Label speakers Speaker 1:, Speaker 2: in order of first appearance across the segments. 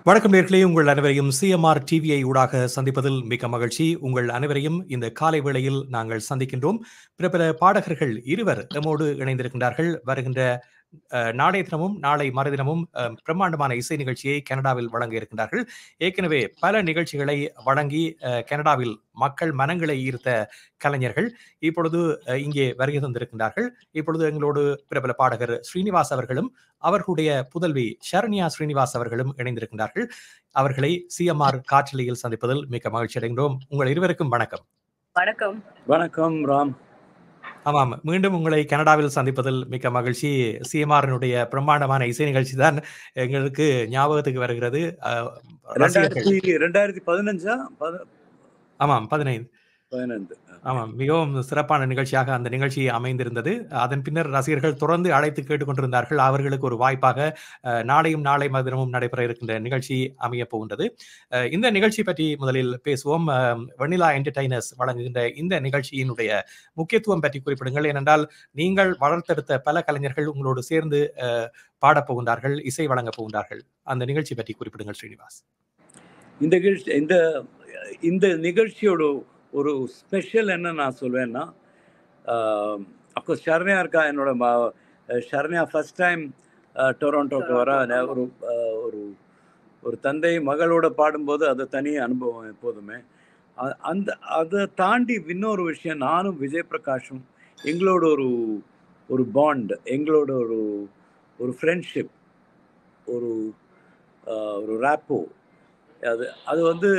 Speaker 1: வணக்கம் நேர்களே, உங்கள் அனைவரையும் சிஎம்ஆர் டிவிஐ ஊடாக சந்திப்பதில் மிக்க மகிழ்ச்சி. உங்கள் அனைவரையும் இந்த காலை வேளையில் நாங்கள் சந்திக்கின்றோம். பிரபல பாடகர்கள் இருவர் நம்மோடு இணைந்திருக்கின்றார்கள். வருகின்ற நாளைய தினமும் நாளை மறுதினமும் பிரம்மாண்டமான இசை நிகழ்ச்சியை கனடாவில் வழங்க இருக்கின்றார்கள். ஏற்கனவே பல நிகழ்ச்சிகளை வழங்கி கனடாவில் மக்கள் மனங்களை ஈர்த்த கலைஞர்கள் இப்பொழுது இங்கே வருகை தந்திருக்கின்றார்கள். இப்பொழுது எங்களோடு பிரபல பாடகர் ஸ்ரீனிவாஸ் அவர்களும் அவர்களுடைய புதல்வி ஷரண்யா ஸ்ரீனிவாஸ் அவர்களும் இணைந்திருக்கின்றார்கள். அவர்களை சிஎம்ஆர் காற்றலையில் சந்திப்பதில் மிக்க மகிழ்ச்சி அடைகின்றோம். உங்கள் இருவருக்கும் வணக்கம்.
Speaker 2: வணக்கம்.
Speaker 3: வணக்கம் ராம்.
Speaker 1: ஆமாம், மீண்டும் உங்களை கனடாவில் சந்திப்பதில் மிக்க மகிழ்ச்சி. சிஎம்ஆரினுடைய பிரம்மாண்டமான இசை நிகழ்ச்சி தான் எங்களுக்கு ஞாபகத்துக்கு வருகிறது.
Speaker 3: 2015
Speaker 1: ஆமாம் 15. ஆமாம், மிகவும் சிறப்பான நிகழ்ச்சியாக அந்த நிகழ்ச்சி அமைந்திருந்தது. அதன் பின்னர் ரசிகர்கள் தொடர்ந்து அழைத்து கேட்டுக்கொண்டிருந்தார்கள். அவர்களுக்கு ஒரு வாய்ப்பாக நாளையும் நாளை மதினமும் நடைபெற இருக்கின்ற நிகழ்ச்சி அமைய போகின்றது. இந்த நிகழ்ச்சி பற்றி முதலில் பேசுவோம். வெண்ணிலா என்டர்டைனர்ஸ் வழங்குகின்ற இந்த நிகழ்ச்சியினுடைய முக்கியத்துவம் பற்றி குறிப்பிடுங்கள். ஏனென்றால் நீங்கள் வளர்த்தெடுத்த பல கலைஞர்கள் உங்களோடு சேர்ந்து பாடப்போகின்றார்கள், இசை வழங்கப் போகின்றார்கள். அந்த நிகழ்ச்சி பற்றி குறிப்பிடுங்கள் ஸ்ரீனிவாஸ்.
Speaker 3: இந்த நிகழ்ச்சியோட ஒரு ஸ்பெஷல் என்ன நான் சொல்வேன்னா, அப்கோர்ஸ் ஷரண்யா இருக்கா. என்னோட ஷரண்யா ஃபர்ஸ்ட் டைம் டொராண்டோக்கு வர ஒரு ஒரு ஒரு தந்தை மகளோட பாடும்போது அது தனி அனுபவம் எப்போதுமே. அதை தாண்டி இன்னொரு விஷயம், நானும் விஜய் பிரகாஷும் எங்களோட ஒரு பாண்ட், எங்களோட ஒரு ஃப்ரெண்ட்ஷிப், ஒரு ரேப்போ, அது வந்து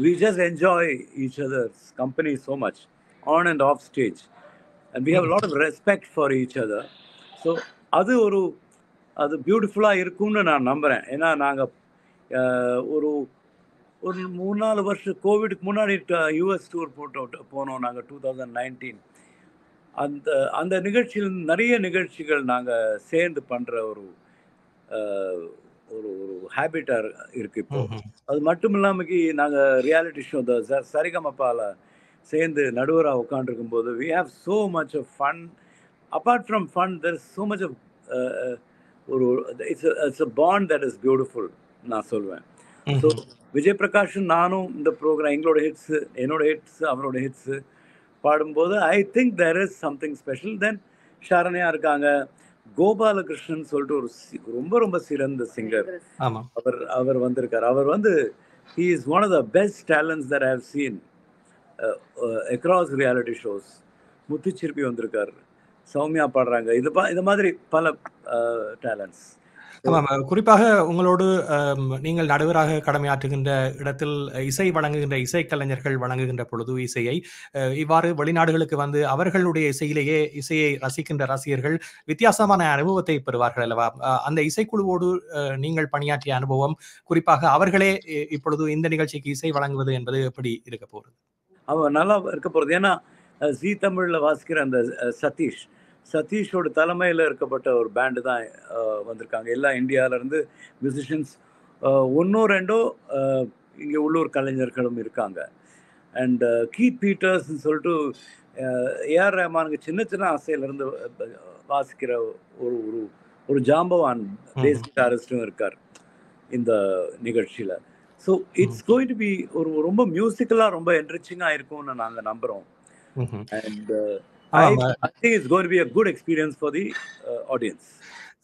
Speaker 3: we just enjoy each other's company so much on and off stage, and we have a lot of respect for each other. So அது பியூட்டிஃபுல்லாக இருக்கும்னு நான் நம்புகிறேன். ஏன்னா நாங்கள் ஒரு 3-4 வருஷம் கோவிடுக்கு முன்னாடி யூஎஸ் டூர் போனோம் நாங்கள் 2019. அந்த நிகழ்ச்சியில் நிறைய நிகழ்ச்சிகள் நாங்கள் சேர்ந்து பண்ணுற ஒரு ஹேபிட்டாக இருக்குது இப்போ. அது மட்டும் இல்லாமல் நாங்கள் ரியாலிட்டி ஷோ சரிகமப்பால சேர்ந்து நடுவராக உட்காந்துருக்கும் போது we have so much of fun. Apart from fun, there is so much of it's a bond that is beautiful நான் சொல்வேன். ஸோ விஜய் பிரகாஷும் நானும் இந்த ப்ரோக்ராம் எங்களோட ஹிட்ஸு, என்னோட ஹிட்ஸு, அவரோட ஹிட்ஸு பாடும்போது I think there is something special. தென் ஷரண்யா இருக்காங்க, கோபாலகிருஷ்ணன் சொல்லிட்டு ஒரு ரொம்ப ரொம்ப சிறந்த சிங்கர். அவர் வந்திருக்கார். அவர் வந்து he is one of the best talents that I have seen across reality shows. முத்துச்சிற்பி வந்திருக்கார், சௌமியா பாடுறாங்க. இது மாதிரி பல டேலண்ட்ஸ்.
Speaker 1: ஆமாம், குறிப்பாக உங்களோடு நீங்கள் நடுவராக கடமையாற்றுகின்ற இடத்தில் இசை வழங்குகின்ற இசைக்கலைஞர்கள் வழங்குகின்ற பொழுது இசையை இவ்வாறு வெளிநாடுகளுக்கு வந்து அவர்களுடைய இசையை ரசிக்கின்ற ரசிகர்கள் வித்தியாசமான அனுபவத்தை பெறுவார்கள் அல்லவா? அந்த இசைக்குழுவோடு நீங்கள் பணியாற்றிய அனுபவம், குறிப்பாக அவர்களே இப்பொழுது இந்த நிகழ்ச்சிக்கு இசை வழங்குவது என்பது எப்படி இருக்க போகிறது?
Speaker 3: நல்லா இருக்க போகிறது. ஏன்னா ஜீ தமிழில் வாசிக்கிற அந்த சதீஷோட தலைமையில் இருக்கப்பட்ட ஒரு பேண்டு தான் வந்திருக்காங்க. எல்லா இந்தியாவிலேருந்து மியூசிஷியன்ஸ், 1-2 இங்கே உள்ளூர் கலைஞர்களும் இருக்காங்க. அண்ட் கீத் பீட்டர்ஸ்ன்னு சொல்லிட்டு ஏஆர் ரஹ்மானுக்கு சின்ன சின்ன ஆசையிலேருந்து வாசிக்கிற ஒரு ஜாம்பவான் பேஸ் கிட்டாரிஸ்டும் இருக்கார் இந்த நிகழ்ச்சியில். So it's going to be ரொம்ப மியூசிக்கலாக ரொம்ப என்ரிச்சிங்காக இருக்கும்னு நாங்கள் நம்புகிறோம். And I think it's going to be a good experience for the audience.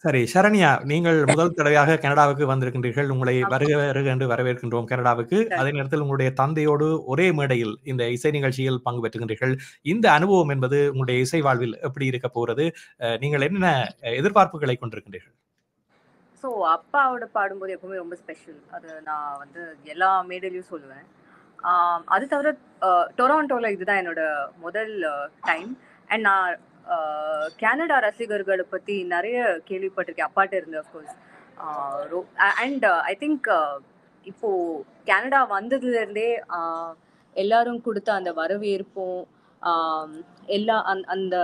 Speaker 1: சரி ஷரண்யா, நீங்கள் முதல் தடவையாக கனடாவுக்கு வந்திருக்கின்றீர்கள். உங்களை வருக என்று வரவேற்கின்றோம் கனடாவுக்கு. அதே நேரத்தில் உங்களுடைய தந்தையோடு ஒரே மேடையில் இந்த இசை நிகழ்ச்சியில் பங்கு பெற்றுகின்றீர்கள். இந்த அனுபவம் என்பது உங்களுடைய இசை வாழ்வில் எப்படி இருக்க போகிறது? நீங்கள் என்ன எதிர்பார்ப்புகளை கொண்டிருக்கின்றீர்கள்?
Speaker 2: ஸோ அப்பாவோட பாடும்போது எப்பவுமே ரொம்ப ஸ்பெஷல். அது நான் வந்து எல்லா மேடையிலையும் சொல்லுவேன். அது தவிர டொராண்டோவில் இதுதான் என்னோட முதல் டைம். அண்ட் நான் கனடா ரசிகர்களை பற்றி நிறைய கேள்விப்பட்டிருக்கேன் அப்பாட்ட இருந்து. அஃப்கோர்ஸ் அண்ட் ஐ திங்க் இப்போது கனடா வந்ததுலேருந்தே எல்லாரும் கொடுத்த அந்த வரவேற்பும் எல்லா அந்த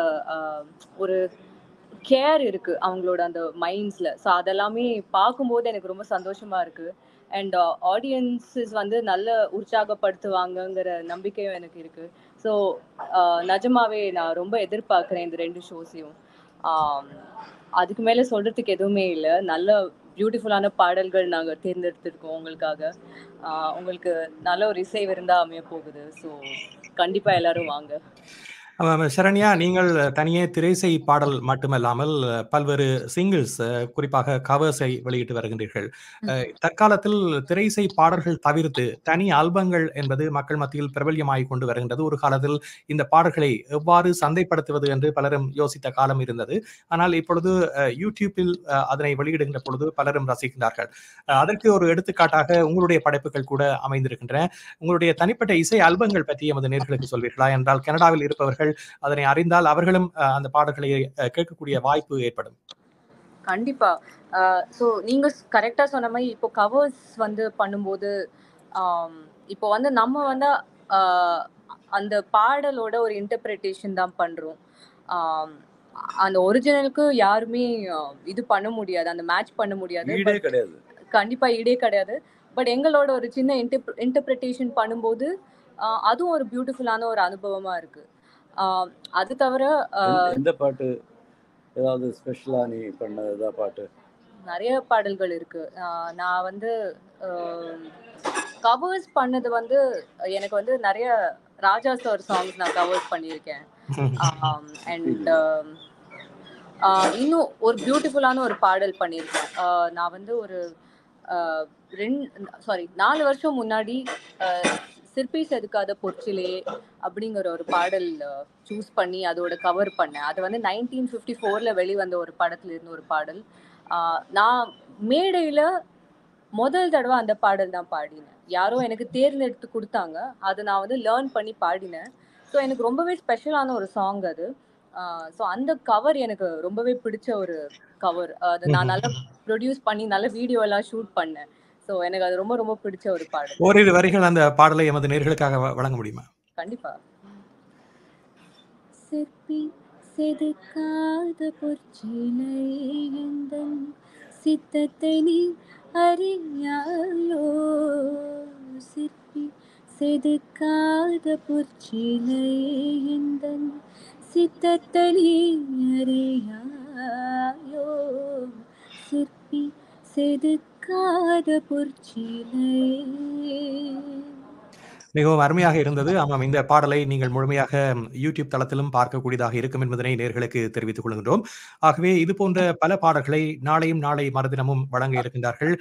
Speaker 2: ஒரு கேர் இருக்குது அவங்களோட அந்த மைண்ட்ஸில். ஸோ அதெல்லாமே பார்க்கும்போது எனக்கு ரொம்ப சந்தோஷமாக இருக்குது. அண்ட் ஆடியன்ஸஸ் வந்து நல்ல உற்சாகப்படுத்துவாங்கங்கிற நம்பிக்கையும் எனக்கு இருக்குது. ஸோ நிஜமாவே நான் ரொம்ப எதிர்பார்க்குறேன் இந்த 2 ஷோஸையும். அதுக்கு மேலே சொல்கிறதுக்கு எதுவுமே இல்லை. நல்ல பியூட்டிஃபுல்லான பாடல்கள் நாங்கள் தேர்ந்தெடுத்திருக்கோம் உங்களுக்காக. உங்களுக்கு நல்ல ஒரு இசை விருந்தா அமைய போகுது. ஸோ கண்டிப்பாக எல்லாரும் வாங்க.
Speaker 1: சரண்யா, நீங்கள் தனியே திரைசை பாடல் மட்டுமல்லாமல் பல்வேறு சிங்கிள்ஸ், குறிப்பாக கவர்ஸை வெளியிட்டு வருகின்றீர்கள். தற்காலத்தில் திரைசை பாடல்கள் தவிர்த்து தனி ஆல்பங்கள் என்பது மக்கள் மத்தியில் பிரபல்யமாகிக் கொண்டு வருகின்றது. ஒரு காலத்தில் இந்த பாடல்களை எவ்வாறு சந்தைப்படுத்துவது என்று பலரும் யோசித்த காலம் இருந்தது. ஆனால் இப்பொழுது யூடியூப்பில் அதனை வெளியிடுகின்ற பொழுது பலரும் ரசிக்கின்றார்கள். அதற்கு ஒரு எடுத்துக்காட்டாக உங்களுடைய படைப்புகள் கூட அமைந்திருக்கின்றன. உங்களுடைய தனிப்பட்ட இசை ஆல்பங்கள் பற்றி எமது நேயர்களுக்கு சொல்வீர்களா? என்றால் கனடாவில் இருப்பவர்கள் அதனை அறிந்தால் அவர்களும் அந்த பாடல்களை கேட்கக்கூடிய வாய்ப்பு ஏற்படும்.
Speaker 2: கண்டிப்பா. ஸோ நீங்க கரெக்டா சொன்ன மாதிரி இப்போ கவர்ஸ் வந்து பண்ணும்போது இப்போ வந்து நம்ம வந்து அந்த பாடலோட ஒரு இன்டர்பிரிட்டேஷன் தான் பண்றோம். அந்த ஒரிஜினலுக்கு யாருமே இது பண்ண முடியாது, அந்த மேட்ச் பண்ண முடியாது. கண்டிப்பா ஈடே கிடையாது. பட் எங்களோட ஒரு சின்ன இன்டர்பிரிட்டேஷன் பண்ணும்போது அதுவும் ஒரு பியூட்டிஃபுல்லான ஒரு அனுபவமா இருக்கு. அது தவிர
Speaker 3: எந்த பாட்டு ஏதாவது ஸ்பெஷலா நீ பண்ணதா பாட்டு?
Speaker 2: நிறைய பாடல்கள் இருக்கு. நான் வந்து கவர்ஸ் பண்ணது வந்து எனக்கு வந்து நிறைய ராஜா சார் சாங்ஸ் நான் கவர்ஸ் பண்ணியிருக்கேன். அண்ட் இன்னும் ஒரு பியூட்டிஃபுல்லான ஒரு பாடல் பண்ணியிருக்கேன். நான் வந்து ஒரு 4 வருஷம் முன்னாடி சிற்பி செதுக்காத பொற்சிலே அப்படிங்கிற ஒரு பாடல் சூஸ் பண்ணி அதோட கவர் பண்ணேன். அது வந்து 1954 வெளிவந்த ஒரு படத்துல இருந்து ஒரு பாடல். நான் மேடையில முதல் தடவை அந்த பாடல் தான் பாடினேன். யாரோ எனக்கு தேர்ந்தெடுத்து கொடுத்தாங்க, அது நான் வந்து லேர்ன் பண்ணி பாடினேன். ஸோ எனக்கு ரொம்பவே ஸ்பெஷலான ஒரு சாங் அது. ஸோ அந்த கவர் எனக்கு ரொம்பவே பிடிச்ச ஒரு கவர். அது நான் நல்லா ப்ரொடியூஸ் பண்ணி நல்ல வீடியோ எல்லாம் ஷூட் பண்ணேன். ஸோ எனக்கு அது ரொம்ப ரொம்ப பிடிச்ச ஒரு பாடல்.
Speaker 1: ஓரிரு வரிகள் அந்த பாடலை எமது நேயர்களுக்காக வழங்க முடியுமா?
Speaker 2: கண்டிப்பா. சிற்பி செதுக்காத பொற்சிலை எந்தன் சித்தத்தை நீ அறியாயோ, சிற்பி செதுக்காத பொற்சிலை எந்தன் சித்தத்தை நீ அறியாயோ, சிற்பி செதுக்காத பொற்சிலை.
Speaker 1: மிகவும் அருமையாக இருந்தது. ஆமாம், இந்த பாடலை நீங்கள் முழுமையாக யூடியூப் தளத்திலும் பார்க்கக்கூடியதாக இருக்கும் என்பதனை நேயர்களுக்கு தெரிவித்துக் கொள்கின்றோம். ஆகவே இது போன்ற பல பாடல்களை நாளையும் நாளை மறுதினமும் வழங்க இருக்கின்றார்கள்.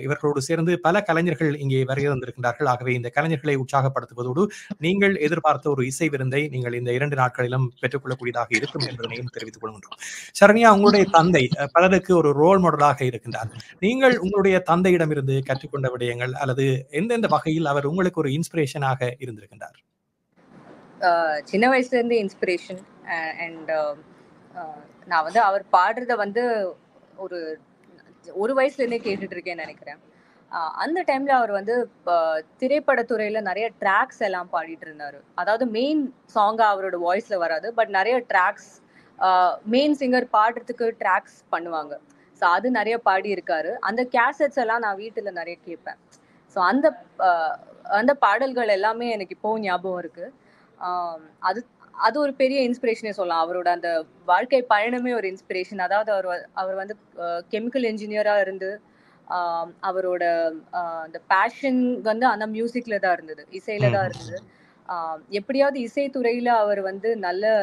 Speaker 1: இவர்களோடு சேர்ந்து பல கலைஞர்கள் இங்கே வருகை வந்திருக்கின்றார்கள். ஆகவே இந்த கலைஞர்களை உற்சாகப்படுத்துவதோடு நீங்கள் எதிர்பார்த்த ஒரு இசை விருந்தை நீங்கள் இந்த 2 நாட்களிலும் பெற்றுக்கொள்ளக்கூடியதாக இருக்கும் என்பதனையும் தெரிவித்துக் கொள்கின்றோம். சரண்யா, உங்களுடைய தந்தை பலருக்கு ஒரு ரோல் மாடலாக இருக்கின்றார். நீங்கள் உங்களுடைய தந்தையிடமிருந்து கற்றுக்கொண்ட விடயங்கள் அல்லது எந்தெந்த வகையில் அவர் உங்களுக்கு ஒரு இன்ஸ்பிரேஷனாக இருந்திருக்கின்றார்?
Speaker 2: சின்ன வயசுல இருந்து இன்ஸ்பிரேஷன். அண்ட் நான் வந்து அவர் பாடுறத வந்து ஒரு வயசுல இருந்தே கேட்டுட்டு இருக்கேன்னு நினைக்கிறேன். அந்த டைம்ல அவர் வந்து திரைப்படத்துறையில நிறைய ட்ராக்ஸ் எல்லாம் பாடிட்டு இருந்தாரு. அதாவது மெயின் சாங்கா அவரோட வாய்ஸ்ல வராது, பட் நிறைய ட்ராக்ஸ் மெயின் சிங்கர் பாடுறதுக்கு ட்ராக்ஸ் பண்ணுவாங்க. ஸோ அது நிறைய பாடி இருக்காரு. அந்த கேசட்ஸ் எல்லாம் நான் வீட்டுல நிறைய கேட்பேன். ஸோ அந்த பாடல்கள் எல்லாமே எனக்கு இப்போ ஞாபகம் இருக்கு. அது ஒரு பெரிய இன்ஸ்பிரேஷனே சொல்லலாம். அவரோட அந்த வாழ்க்கை பயணமே ஒரு இன்ஸ்பிரேஷன். அதாவது அவர் வந்து கெமிக்கல் இன்ஜினியரா இருந்து அவரோட அந்த பேஷன் வந்து அந்த மியூசிக்ல தான் இருந்தது, இசையில தான் இருந்தது. எப்படியாவது இசைத்துறையில அவர் வந்து நல்ல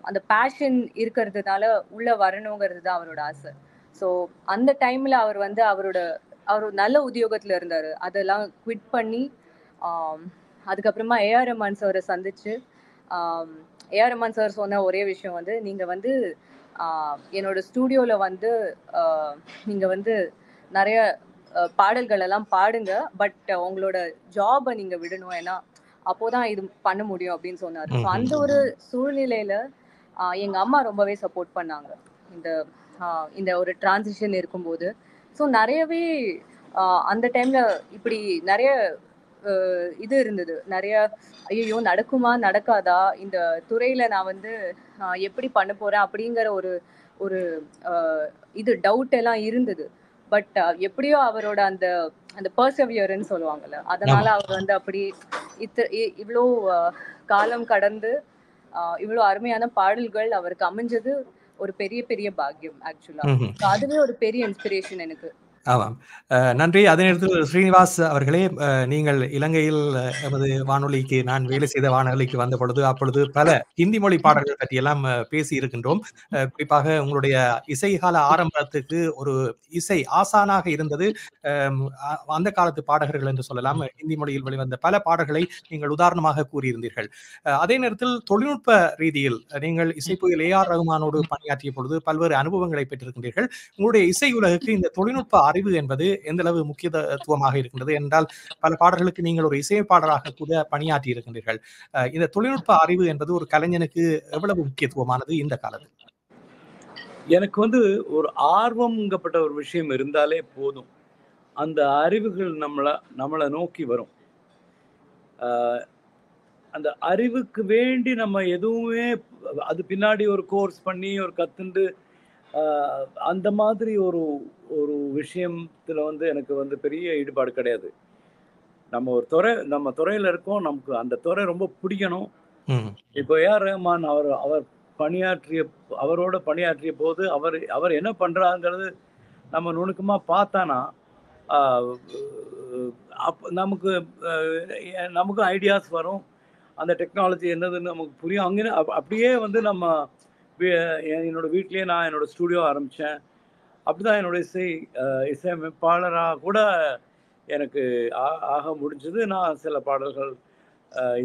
Speaker 2: அந்த பேஷன் இருக்கிறதுனால உள்ள வரணுங்கிறது தான் அவரோட ஆசை. ஸோ அந்த டைம்ல அவர் வந்து அவர் நல்ல உத்தியோகத்துல இருந்தாரு. அதெல்லாம் குவிட் பண்ணி அதுக்கப்புறமா ஏஆர் ரஹ்மான் சாரை சந்திச்சு ஏஆர் ரஹ்மான் சார் சொன்ன ஒரே விஷயம் வந்து, நீங்க வந்து என்னோட ஸ்டூடியோல வந்து நீங்க வந்து நிறைய பாடல்கள் எல்லாம் பாடுங்க, பட் உங்களோட ஜாபை நீங்க விடணும், ஏன்னா அப்போதான் இது பண்ண முடியும் அப்படின்னு சொன்னாரு. ஸோ அந்த ஒரு சூழ்நிலையில எங்க அம்மா ரொம்பவே சப்போர்ட் பண்ணாங்க இந்த ஒரு டிரான்சிஷன் இருக்கும்போது. ஸோ நிறையவே அந்த டைம்ல இப்படி நிறைய இது இருந்தது, நிறைய ஐயோ நடக்குமா நடக்காதா, இந்த துறையில நான் வந்து எப்படி பண்ண போறேன் அப்படிங்கிற ஒரு இது டவுட் எல்லாம் இருந்தது. பட் எப்படியோ அவரோட அந்த பர்சவியர்ன்னு சொல்லுவாங்கல்ல, அதனால அவர் வந்து அப்படி இவ்வளோ காலம் கடந்து இவ்வளோ அருமையான பாடல்கள் அவருக்கு அமைஞ்சது ஒரு பெரிய பெரிய பாக்கியம் ஆக்சுவலா.
Speaker 1: ம்ஹ்ம்.
Speaker 2: அதுவே ஒரு பெரிய இன்ஸ்பிரேஷன் எனக்கு.
Speaker 1: ஆமாம். நன்றி. அதே நேரத்தில் ஸ்ரீனிவாஸ் அவர்களே, நீங்கள் இலங்கையில் எமது வானொலிக்கு நான் வேலை செய்த வானொலிக்கு வந்தபொழுது, அப்பொழுது பல ஹிந்தி மொழி பாடல்கள் பற்றியெல்லாம் பேசி இருக்கின்றோம். குறிப்பாக உங்களுடைய இசைக்கால ஆரம்பத்துக்கு ஒரு இசை ஆசானாக இருந்தது அந்த காலத்து பாடகர்கள் என்று சொல்லலாம். ஹிந்தி மொழியில் வெளிவந்த பல பாடல்களை நீங்கள் உதாரணமாக கூறியிருந்தீர்கள். அதே நேரத்தில் தொழில்நுட்ப ரீதியில் நீங்கள் இசைப்புயல் ஏ.ஆர். ரகுமானோடு பணியாற்றிய பொழுது பல்வேறு அனுபவங்களை பெற்றிருக்கின்றீர்கள். உங்களுடைய இசை உலகுக்கு இந்த தொழில்நுட்ப அறிவு என்பது எந்த அளவு முக்கியத்துவமாக இருக்கின்றது என்றால், பல பாடல்களுக்கு நீங்கள் ஒரு இசையமைப்பாளராக கூட பணியாற்றி இருக்கின்றீர்கள். இந்த தொழில்நுட்ப அறிவு என்பது ஒரு கலைஞனுக்கு எவ்வளவு முக்கியத்துவமானது இந்த காலத்தில்?
Speaker 3: எனக்கு வந்து ஒரு ஆர்வம்ங்கப்பட்ட ஒரு விஷயம் இருந்தாலே போதும். அந்த அறிவுகள் நம்மளை நோக்கி வரும். அந்த அறிவுக்கு வேண்டி நம்ம எதுவுமே அது பின்னாடி ஒரு கோர்ஸ் பண்ணி ஒரு கத்துண்டு அந்த மாதிரி ஒரு ஒரு விஷயத்துல வந்து எனக்கு வந்து பெரிய ஈடுபாடு கிடையாது. நம்ம துறையில இருக்கோம், நமக்கு அந்த துறை ரொம்ப பிடிக்கணும். இப்போ ஏ.ஆர். ரஹ்மான் அவர் அவரோட பணியாற்றிய போது அவர் என்ன பண்றாங்கிறது நம்ம நுணுக்கமா பார்த்தானா நமக்கு ஐடியாஸ் வரும். அந்த டெக்னாலஜி என்னதுன்னு நமக்கு புரியும். அங்கே அப்படியே வந்து நம்ம என்னோட வீட்லயே நான் என்னோட ஸ்டூடியோ ஆரம்பித்தேன். அப்படிதான் என்னோட இசையமைப்பாளராக கூட எனக்கு ஆக முடிஞ்சது. நான் சில பாடல்கள்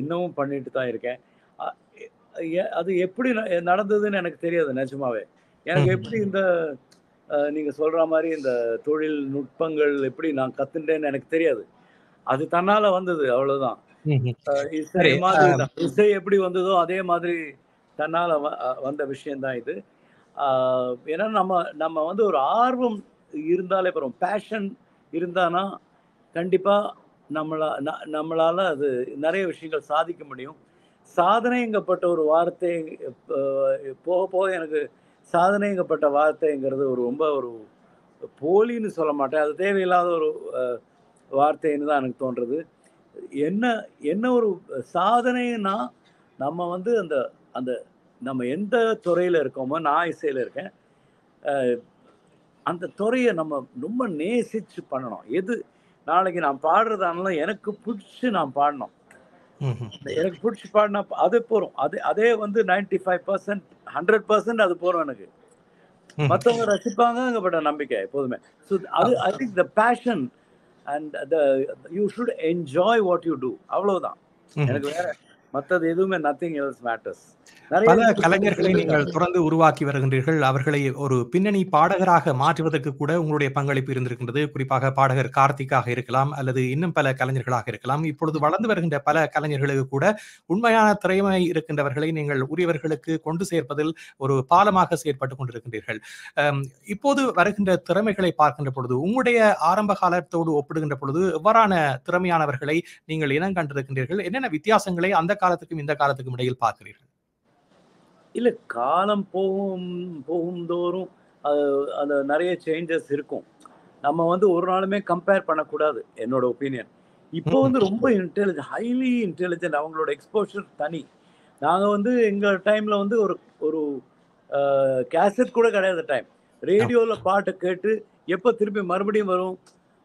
Speaker 3: இன்னமும் பண்ணிட்டு தான் இருக்கேன். அது எப்படி நடந்ததுன்னு எனக்கு தெரியாது நிஜமாவே. எனக்கு எப்படி இந்த நீங்க சொல்ற மாதிரி இந்த தொழில்நுட்பங்கள் எப்படி நான் கத்துட்டேன்னு எனக்கு தெரியாது. அது தன்னால வந்தது, அவ்வளவுதான். இசை எப்படி வந்ததோ அதே மாதிரி தன்னால வந்த விஷயம்தான் இது. ஏன்னா நம்ம வந்து ஒரு ஆர்வம் இருந்தாலே போறோம், பேஷன் இருந்தானா கண்டிப்பா நம்மளால அது நிறைய விஷயங்கள் சாதிக்க முடியும். சாதனைங்கப்பட்ட ஒரு வார்த்தை போக போக எனக்கு சாதனைங்கப்பட்ட வார்த்தைங்கிறது ரொம்ப ஒரு போலின்னு சொல்ல மாட்டேன், அது தேவையில்லாத ஒரு வார்த்தைன்னு தான் எனக்கு தோன்றது. என்ன ஒரு சாதனைன்னா நம்ம வந்து அந்த நம்ம எந்த துறையில இருக்கோமோ, நான் இசையில இருக்கேன், அந்த துறையை நம்ம ரொம்ப நேசிச்சு பண்ணணும். எது நாளைக்கு நான் பாடுறதானாலும் எனக்கு பிடிச்சி நான் பாடணும். எனக்கு பிடிச்சி பாடினா அது போறோம். அதே வந்து 95% 100% அது போறோம் எனக்கு. மற்றவங்க ரசிப்பாங்கப்பட்ட நம்பிக்கை எப்போதுமே. So I think the passion and you should enjoy what you do, அவ்வளவுதான். எனக்கு வேற மற்றது எதுவுமே நத்திங் எல்ஸ் மேட்டர்ஸ்.
Speaker 1: பல கலைஞர்களை நீங்கள் தொடர்ந்து உருவாக்கி வருகின்றீர்கள். அவர்களை ஒரு பின்னணி பாடகராக மாற்றுவதற்கு கூட உங்களுடைய பங்களிப்பு இருந்திருக்கின்றது. குறிப்பாக பாடகர் கார்த்திக்காக இருக்கலாம், அல்லது இன்னும் பல கலைஞர்களாக இருக்கலாம். இப்பொழுது வளர்ந்து வருகின்ற பல கலைஞர்களுக்கு கூட உண்மையான திறமை இருக்கின்றவர்களை நீங்கள் உரியவர்களுக்கு கொண்டு சேர்ப்பதில் ஒரு பாலமாக செயற்பட்டுக் கொண்டிருக்கின்றீர்கள். இப்போது வருகின்ற திறமைகளை பார்க்கின்ற பொழுது, உங்களுடைய ஆரம்ப காலத்தோடு ஒப்பிடுகின்ற பொழுது எவ்வாறான திறமையானவர்களை நீங்கள் இனம் கண்டிருக்கின்றீர்கள்? என்னென்ன வித்தியாசங்களை அந்த காலத்துக்கும் இந்த காலத்துக்கும் இடையில் பார்க்கிறீர்கள்?
Speaker 3: இல்லை, காலம் போகும் தோறும் அது நிறைய சேஞ்சஸ் இருக்கும். நம்ம வந்து ஒரு நாளுமே கம்பேர் பண்ணக்கூடாது, என்னோட ஒப்பீனியன். இப்போ வந்து ரொம்ப இன்டெலிஜென்ட், ஹைலி இன்டெலிஜென்ட், அவங்களோட எக்ஸ்போஷர் தனி. நாங்கள் வந்து எங்கள் டைமில் வந்து ஒரு கேசட் கூட கிடையாது டைம். ரேடியோவில் பாட்டை கேட்டு எப்போ திருப்பி மறுபடியும் வரும்,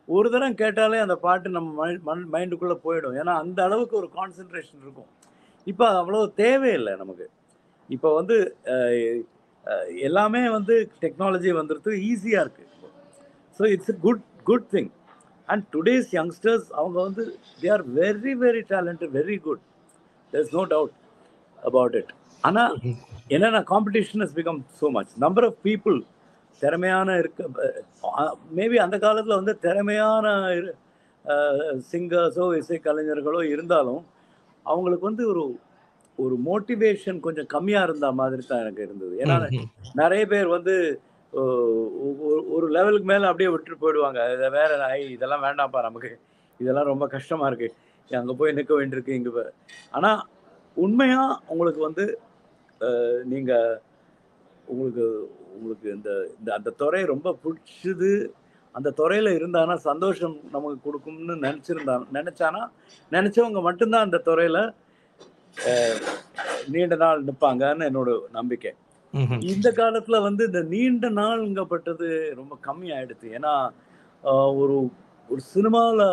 Speaker 3: ஒரு தடவை கேட்டாலே அந்த பாட்டு நம்ம மைண்டுக்குள்ளே போயிடும். ஏன்னா அந்த அளவுக்கு ஒரு கான்சென்ட்ரேஷன் இருக்கும். இப்போ அவ்வளோ தேவையில்லை நமக்கு. இப்போ வந்து எல்லாமே வந்து டெக்னாலஜி வந்துடுது, ஈஸியாக இருக்குது. So it's good thing. And today's youngsters அவங்க வந்து they are very very talented, very good, there is no doubt about it. ஆனால் என்னென்ன competition has become so much, number of people திறமையான மேபி அந்த காலத்தில் வந்து திறமையான சிங்கர்ஸோ இசை கலைஞர்களோ இருந்தாலும் அவங்களுக்கு வந்து ஒரு மோட்டிவேஷன் கொஞ்சம் கம்மியாக இருந்த மாதிரி தான் எனக்கு இருந்தது. ஏன்னா நிறைய பேர் வந்து ஒரு லெவலுக்கு மேலே அப்படியே விட்டுட்டு போயிடுவாங்க. இதை வேற இதெல்லாம் வேண்டாம்ப்பா, நமக்கு இதெல்லாம் ரொம்ப கஷ்டமாக இருக்குது, அங்கே போய் நிற்க வேண்டியிருக்கு இங்கே. ஆனால் உண்மையாக உங்களுக்கு வந்து நீங்கள் உங்களுக்கு இந்த அந்த துறை ரொம்ப பிடிச்சது, அந்த துறையில் இருந்தானா சந்தோஷம் நமக்கு கொடுக்கும்னு நினச்சவங்க மட்டும்தான் அந்த துறையில் நீண்ட நாள் நிற்பாங்கன்னு என்னோட நம்பிக்கை.
Speaker 1: ம்ஹ்ம்.
Speaker 3: இந்த காலத்துல வந்து இந்த நீண்ட நாள்ங்கப்பட்டது ரொம்ப கம்மி ஆயிடுச்சு. ஏன்னா ஒரு ஒரு சினிமாவில்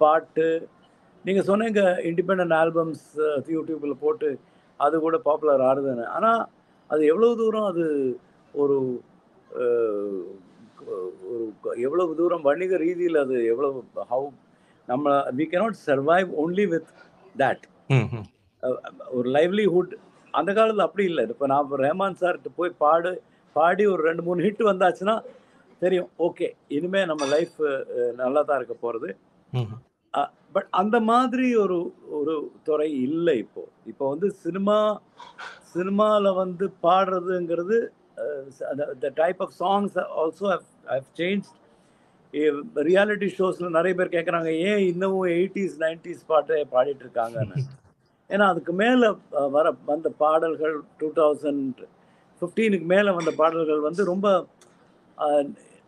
Speaker 3: பாட்டு நீங்க சொன்னீங்க இண்டிபெண்டன்ட் ஆல்பம்ஸ் யூடியூப்ல போட்டு அது கூட பாப்புலர் ஆகுதுன்னு. ஆனா அது எவ்வளவு தூரம் அது ஒரு அஹ், ஒரு எவ்வளவு தூரம் வணிக ரீதியில் அது எவ்வளவு ஹவு நம்ம we cannot survive only with that
Speaker 1: hmm.
Speaker 3: ஒரு லைவ்லிஹுட். அந்த காலத்தில் அப்படி இல்லை. இப்போ நான் இப்போ ரஹ்மான் சார்கிட்ட போய் பாடி ஒரு 2-3 ஹிட் வந்தாச்சுன்னா தெரியும், ஓகே இனிமே நம்ம லைஃப் நல்லா தான் இருக்க போகிறது.
Speaker 1: ம்ஹ்ம்.
Speaker 3: பட் அந்த மாதிரி ஒரு ஒரு துறை இல்லை இப்போ. இப்போ வந்து சினிமாவில் வந்து பாடுறதுங்கிறது the type of songs also have changed. Reality ஷோஸில் நிறைய பேர் கேட்குறாங்க, ஏன் இன்னமும் 80s 90s பாட்டை பாடிட்டு இருக்காங்கன்னு. ஏன்னா அதுக்கு மேலே வந்த பாடல்கள் 2015க்கு மேலே வந்த பாடல்கள் வந்து ரொம்ப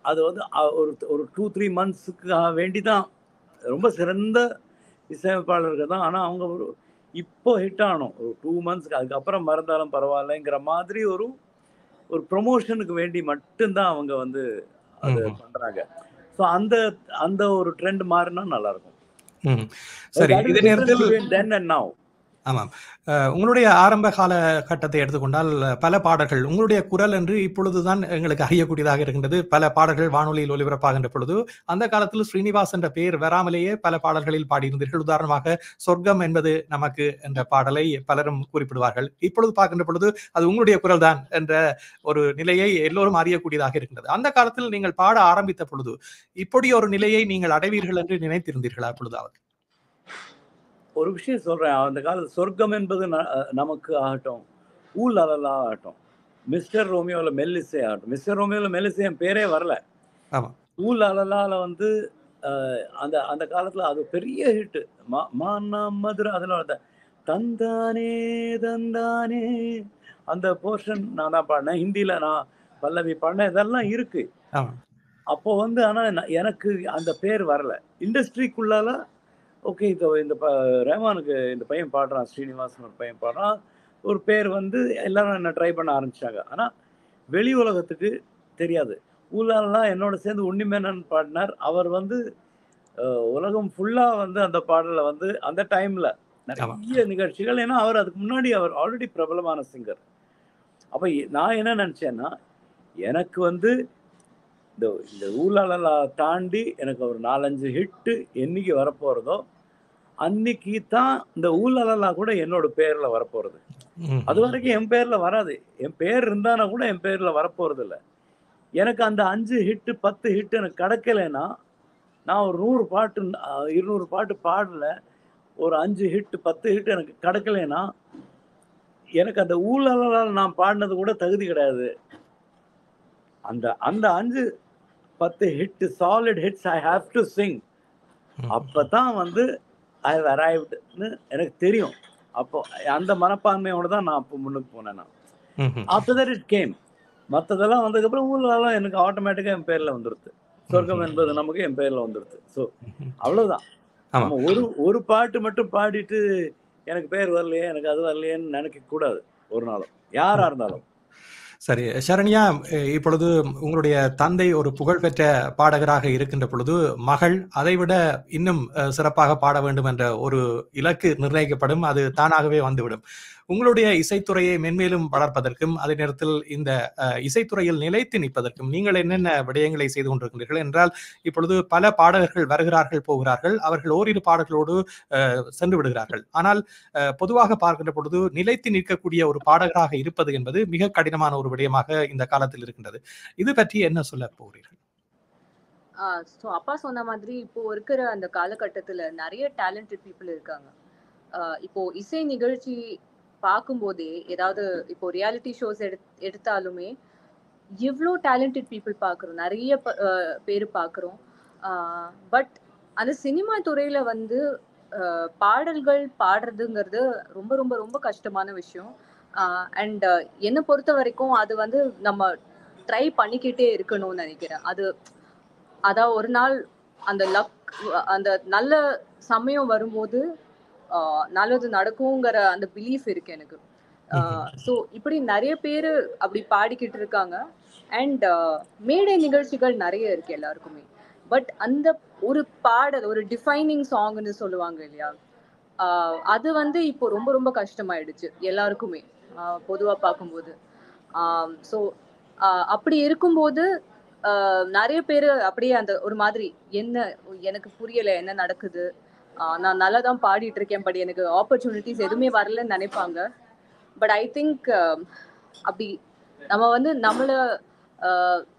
Speaker 3: அது வந்து ஒரு 2-3 மந்த்ஸுக்கு வேண்டி தான் ரொம்ப சிறந்த இசையமைப்பாளர்கள் தான். ஆனால் அவங்க ஒரு இப்போ ஹிட் ஆனோம் ஒரு 2 மந்த்ஸ்க்கு, அதுக்கப்புறம் மறந்தாலும் பரவாயில்லைங்கிற மாதிரி ஒரு ப்ரொமோஷனுக்கு வேண்டி மட்டும்தான் அவங்க வந்து அது பண்ணுறாங்க. ஸோ அந்த ஒரு ட்ரெண்ட் மாறினா நல்லா இருக்கும்.
Speaker 1: சரி, இதே நேரத்தில்
Speaker 3: தென் அண்ட் நவ்.
Speaker 1: ஆமாம். உங்களுடைய ஆரம்ப காலகட்டத்தை எடுத்துக்கொண்டால் பல பாடல்கள் உங்களுடைய குரல் என்று இப்பொழுதுதான் எங்களுக்கு அறியக்கூடியதாக இருக்கின்றது. பல பாடல்கள் வானொலியில் ஒலிபரப்பாகின்ற பொழுது அந்த காலத்தில் ஸ்ரீனிவாஸ் என்ற பெயர் வராமலேயே பல பாடல்களில் பாடியிருந்தீர்கள். உதாரணமாக சொர்க்கம் என்பது நமக்கு என்ற பாடலை பலரும் குறிப்பிடுவார்கள். இப்பொழுது பார்க்கின்ற பொழுது அது உங்களுடைய குரல் தான் என்ற ஒரு நிலையை எல்லோரும் அறியக்கூடியதாக இருக்கின்றது. அந்த காலத்தில் நீங்கள் பாட ஆரம்பித்த பொழுது இப்படி ஒரு நிலையை நீங்கள் அடைவீர்கள் என்று நினைத்திருந்தீர்களா எப்பொழுதாவது?
Speaker 3: ஒரு விஷயம் சொல்றேன், அந்த காலத்து சொர்க்கம் என்பது நமக்கு ஆகட்டும், ஊல் அலலா ஆகட்டும், மிஸ்டர் ரோமியோவில் மெல்லிசை ஆகட்டும். மிஸ்டர் ரோமியோவில் மெல்லிசை என் பேரே வரல. ஊல் அலலால வந்து அந்த அந்த காலத்தில் அது பெரிய ஹிட்டு. மதுரை அதில் தந்தானே தந்தானே அந்த போர்ஷன் நான் தான் பாடினேன். ஹிந்தியில் நான் பல்லவி பாடினேன். இதெல்லாம் இருக்கு அப்போ வந்து. ஆனால் எனக்கு அந்த பேர் வரல. இண்டஸ்ட்ரிக்குள்ளால ஓகே இந்த ரஹ்மானுக்கு இந்த பையன் பாடுறான், ஸ்ரீனிவாசன் ஒரு பையன் பாடுறான், ஒரு பேர் வந்து எல்லாரும் என்ன ட்ரை பண்ண ஆரம்பிச்சாங்க. ஆனால் வெளி உலகத்துக்கு தெரியாது. ஊழலாம் என்னோட சேர்ந்து உன்னிமேனன் பாடினார். அவர் வந்து உலகம் ஃபுல்லாக வந்து அந்த பாடலை வந்து அந்த டைமில் நிறைய நிகழ்ச்சிகள். ஏன்னா அவர் அதுக்கு முன்னாடி அவர் ஆல்ரெடி பிரபலமான சிங்கர். அப்போ நான் என்ன நினச்சேன்னா, எனக்கு வந்து இந்த ஊழலா தாண்டி எனக்கு ஒரு 4-5 ஹிட்டு என்னைக்கு வரப்போகிறதோ அன்னைக்கு தான் இந்த ஊழலா கூட என்னோட பேரில் வரப்போகிறது. அது வரைக்கும் என் பேரில் வராது. என் பேர் இருந்தானா கூட என் பேரில் வரப்போகிறது இல்லை. எனக்கு அந்த 5 ஹிட்டு 10 ஹிட்டு எனக்கு கிடைக்கலைன்னா, நான் ஒரு 100 பாட்டு 200 பாட்டு பாடல, ஒரு 5 ஹிட்டு 10 ஹிட்டு எனக்கு கிடைக்கலைன்னா எனக்கு அந்த ஊழலால் நான் பாடினது கூட தகுதி கிடையாது. அந்த 5-10 hit solid hits I have to Singh. அப்பதான் வந்து ஐ ஹவ் அரைவ்டுன்னு எனக்கு தெரியும். அப்போ அந்த மனப்பான்மையோட தான் நான் அப்போ முன்னுக்கு போனேன். நான் ஆஃப்டர் தட் இட் கேம். மற்றதெல்லாம் வந்ததுக்கப்புறம் ஊழலாம் எனக்கு ஆட்டோமேட்டிக்காக என் பேரில் வந்துடுது. சொர்க்கம் என்பது நமக்கு என் பேரில் வந்துடுது. ஸோ அவ்வளோதான். நம்ம ஒரு பாட்டு மட்டும் பாடிட்டு எனக்கு பேர் வரலையே, எனக்கு அது வரலையேன்னு நினைக்க கூடாது ஒரு நாளும், யாரா இருந்தாலும்.
Speaker 1: சரி சரண்யா, இப்பொழுது உங்களுடைய தந்தை ஒரு புகழ்பெற்ற பாடகராக இருக்கின்ற பொழுது மகள் அதைவிட இன்னும் சிறப்பாக பாட வேண்டும் என்ற ஒரு இலக்கு நிர்ணயிக்கப்படும். அது தானாகவே வந்துவிடும். உங்களுடைய இசைத்துறையை மென்மேலும் வளர்ப்பதற்கும் அதே நேரத்தில் இந்த இசைத்துறையில் நிலைத்து நிற்பதற்கும் நீங்கள் என்னென்ன விடயங்களை செய்து கொண்டிருக்கின்றீர்கள் என்றால், இப்பொழுது பல பாடகர்கள் வருகிறார்கள் போகிறார்கள். அவர்கள் ஓரிரு பாடல்களோடு சென்று விடுகிறார்கள். ஆனால் பொதுவாக பார்க்கின்ற பொழுது நிலைத்து நிற்கக்கூடிய ஒரு பாடகராக இருப்பது என்பது மிக கடினமான ஒரு விடயமாக இந்த காலத்தில் இருக்கின்றது. இது பற்றி என்ன சொல்ல போகிறீர்கள்?
Speaker 2: அப்பா சொன்ன மாதிரி இப்போ இருக்கிற அந்த காலகட்டத்துல நிறைய டேலண்டட் பீப்புள் இருக்காங்க. இப்போ இசை நிகழ்ச்சி பார்க்கும்போதே, ஏதாவது இப்போ ரியாலிட்டி ஷோஸ் எடுத்தாலுமே எவ்வளோ டேலண்டட் பீப்புள் பார்க்குறோம், நிறைய பேர் பார்க்குறோம். பட் அந்த சினிமா துறையில வந்து பாடல்கள் பாடுறதுங்கிறது ரொம்ப ரொம்ப ரொம்ப கஷ்டமான விஷயம். அண்ட் என்னை பொறுத்த வரைக்கும் அது வந்து நம்ம ட்ரை பண்ணிக்கிட்டே இருக்கணும்னு நினைக்கிறேன். அதான் ஒரு நாள் அந்த அந்த நல்ல சமயம் வரும்போது நல்லது நடக்குங்கிற அந்த பிலீஃப் இருக்கு எனக்கு. ஸோ இப்படி நிறைய பேர் அப்படி பாடிக்கிட்டு இருக்காங்க. அண்ட் மேடை நிகழ்ச்சிகள் நிறைய இருக்கு எல்லாருக்குமே. பட் அந்த ஒரு பாடல், ஒரு டிஃபைனிங் சாங்னு சொல்லுவாங்க இல்லையா, அது வந்து இப்போ ரொம்ப ரொம்ப கஷ்டமாயிடுச்சு எல்லாருக்குமே பொதுவாக பார்க்கும்போது. ஸோ அப்படி இருக்கும்போது நிறைய பேர் அப்படியே அந்த ஒரு மாதிரி என்ன எனக்கு புரியலை, என்ன நடக்குது, நான் நல்லா தான் பாடிட்டு இருக்கேன், பட் எனக்கு ஆப்பர்ச்சுனிட்டிஸ் எதுவுமே வரலன்னு நினைப்பாங்க. பட் ஐ திங்க் அப்படி நம்ம வந்து நம்மள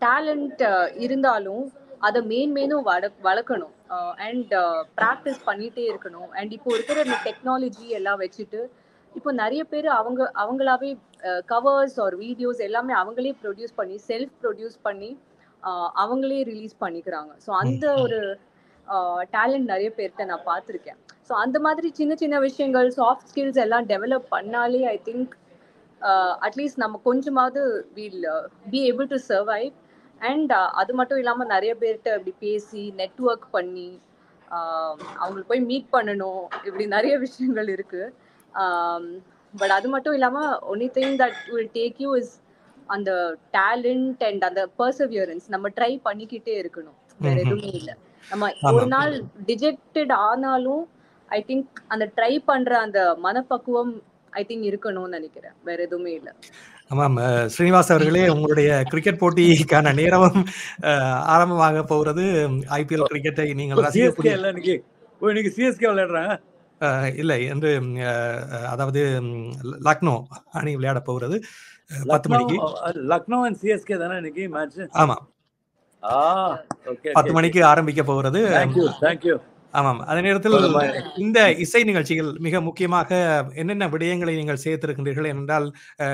Speaker 2: டேலண்ட் இருந்தாலும் அதை மேலும் வளர்க்கணும் அண்ட் ப்ராக்டிஸ் பண்ணிகிட்டே இருக்கணும். அண்ட் இப்போ இருக்கிற இந்த டெக்னாலஜி எல்லாம் வச்சுட்டு இப்போ நிறைய பேர் அவங்களாவே கவர்ஸ் ஆர் வீடியோஸ் எல்லாமே அவங்களே ப்ரொடியூஸ் பண்ணி செல்ஃப் ப்ரொடியூஸ் பண்ணி அவங்களே ரிலீஸ் பண்ணிக்கிறாங்க. ஸோ அந்த ஒரு டேலண்ட் நிறைய பேர்கிட்ட நான் பார்த்துருக்கேன். ஸோ அந்த மாதிரி சின்ன சின்ன விஷயங்கள், சாஃப்ட் ஸ்கில்ஸ் எல்லாம் டெவலப் பண்ணாலே ஐ திங்க் அட்லீஸ்ட் நம்ம கொஞ்சமாவது will be able to survive. And அது மட்டும் இல்லாமல் நிறைய பேர்கிட்ட இப்படி பேசி நெட்வொர்க் பண்ணி அவங்களுக்கு போய் மீட் பண்ணணும், இப்படி நிறைய விஷயங்கள் இருக்குது. பட் அது மட்டும் இல்லாமல் only thing that will take you is அந்த டேலண்ட் அண்ட் அந்த பர்சவியரன்ஸ். நம்ம ட்ரை பண்ணிக்கிட்டே இருக்கணும், வேற எதுவுமே இல்லை. நம்ம ஒரு நாள் டிஜெக்டட் ஆனாலும் ஐ திங்க் அந்த ட்ரை பண்ற அந்த மனப்பக்குவம் ஐ திங்க் இருக்கணும்னு நினைக்கிறேன், வேற எதுவுமே இல்லை.
Speaker 1: ஆமாம் ஸ்ரீனிவாஸ் அவர்களே, உங்களுடைய கிரிக்கெட் போட்டிக்கான நேரமும் ஆரம்பமாக போகிறது. ஐபிஎல் கிரிக்கெட்டை நீங்கள் ரசிக்கக்கூடிய
Speaker 3: சிஎஸ்கே விளையாடுறாங்க
Speaker 1: இல்லை என்று, அதாவது லக்னோ அணி விளையாட போகிறது 10 மணிக்கு.
Speaker 3: லக்னோ அண்ட் சிஎஸ்கே தானே இன்னைக்கு மேட்ச்?
Speaker 1: ஆமா, 10 மணிக்கு ஆரம்பிக்க போகிறது.
Speaker 3: தேங்க்யூ.
Speaker 1: ஆமாம், அதே நேரத்தில் இந்த இசை நிகழ்ச்சிகள் மிக முக்கியமாக என்னென்ன விடயங்களை நீங்கள் சேர்த்திருக்கின்றீர்கள் என்றால்,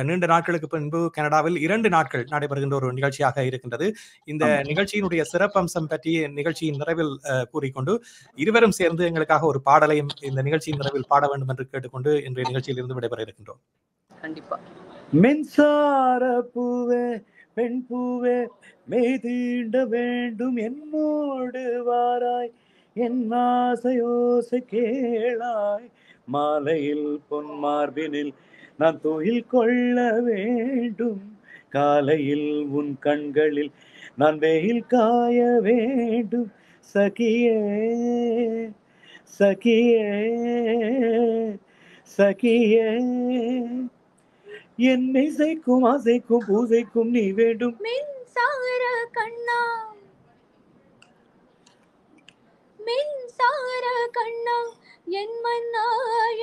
Speaker 1: நீண்ட நாட்களுக்கு பின்பு கனடாவில் 2 நாட்கள் நடைபெறுகின்ற ஒரு நிகழ்ச்சியாக இருக்கின்றது. இந்த நிகழ்ச்சியினுடைய சிறப்பம்சம் பற்றி நிகழ்ச்சியின் நிறைவில் கூறிக்கொண்டு இருவரும் சேர்ந்து எங்களுக்காக ஒரு பாடலையும் இந்த நிகழ்ச்சியின் நிறைவில் பாட வேண்டும் என்று கேட்டுக்கொண்டு இன்றைய நிகழ்ச்சியில் இருந்து விடைபெற இருக்கின்றோம்.
Speaker 2: கண்டிப்பா.
Speaker 3: மின்சார பூவே பெண் பூவே மெய் தீண்ட வேண்டும் என்னோடு வாராய், என் ஆசையோசை கேளாய், மாலையில் பொன் மார்பினில் நான் தொழில் கொள்ள வேண்டும், காலையில் உன் கண்களில் நான் வெயில் காய வேண்டும், சகியே சகியே சகியே, என் இசைக்கும் ஆசைக்கும் பூசைக்கும் நீ வேண்டும்,
Speaker 2: மின்சார கண்ணா மின்சார கண்ணா, என் மன்னா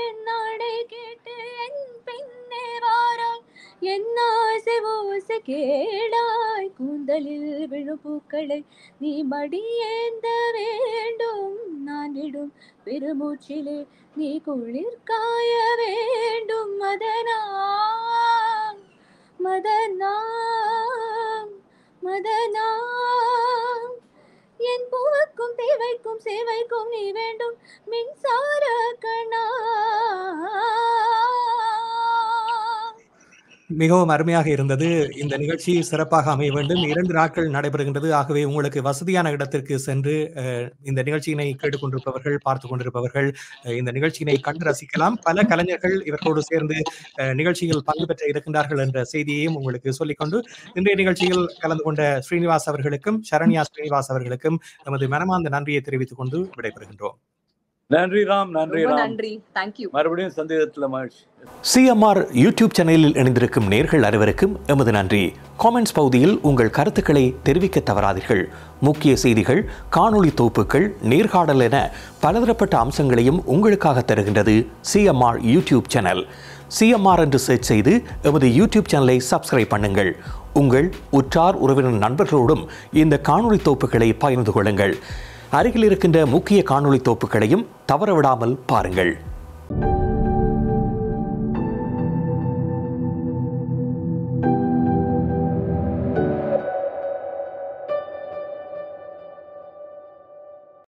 Speaker 2: என் நாடை கேட்டு என் பின்னே வாராய், என் ஆசை ஓசை கேளாய், கூந்தலில் விழும் பூக்களை நீ மடியேந்த வேண்டும், நான் விடும் பெருமூச்சிலே நீ குளிர் காய வேண்டும், மதனா மதனா மதனா, என் பூவுக்கும் தேவைக்கும் சேவைக்கும் நீ வேண்டும், மின்சார கண்ணா.
Speaker 1: மிகவும் அருமையாக இருந்தது. இந்த நிகழ்ச்சி சிறப்பாக அமைய வேண்டும். 2 நாட்கள் நடைபெறுகின்றது. ஆகவே உங்களுக்கு வசதியான இடத்திற்கு சென்று இந்த நிகழ்ச்சியினை கேட்டுக்கொண்டிருப்பவர்கள், பார்த்து கொண்டிருப்பவர்கள் இந்த நிகழ்ச்சியினை கண்டு ரசிக்கலாம். பல கலைஞர்கள் இவர்களோடு சேர்ந்து நிகழ்ச்சியில் பங்கு பெற்ற இருக்கின்றார்கள் என்ற செய்தியையும் உங்களுக்கு சொல்லிக்கொண்டு இன்றைய நிகழ்ச்சியில் கலந்து கொண்ட ஸ்ரீனிவாஸ் அவர்களுக்கும் சரண்யா ஸ்ரீனிவாஸ் அவர்களுக்கும் நமது மனமார்ந்த நன்றியை தெரிவித்துக் கொண்டு விடைபெறுகின்றோம்.
Speaker 3: நன்றி ராம். நன்றி ராம்.
Speaker 2: நன்றி. தேங்க்யூ.
Speaker 3: மறுபடியும் சந்தேகத்தில் மகிழ்ச்சி.
Speaker 1: சிஎம்ஆர் யூடியூப் சேனலில் இணைந்திருக்கும் நேர்கள் அனைவருக்கும் எமது நன்றி. காமெண்ட்ஸ் பகுதியில் உங்கள் கருத்துக்களை தெரிவிக்க தவறாதீர்கள். முக்கிய செய்திகள், காணொளி தொகுப்புகள், நேர்காணல் என பலதரப்பட்ட அம்சங்களையும் உங்களுக்காக தருகின்றது சிஎம்ஆர் யூடியூப் சேனல். சிஎம்ஆர் என்று சர்ச் செய்து எமது யூடியூப் சேனலை சப்ஸ்கிரைப் பண்ணுங்கள். உங்கள் உற்றார் உறவினர் நண்பர்களோடும் இந்த காணொளி தொகுப்புகளை பகிர்ந்து கொள்ளுங்கள். அருகில் இருக்கின்ற முக்கிய காணொளி தொகுப்புகளையும் தவறவிடாமல் பாருங்கள்.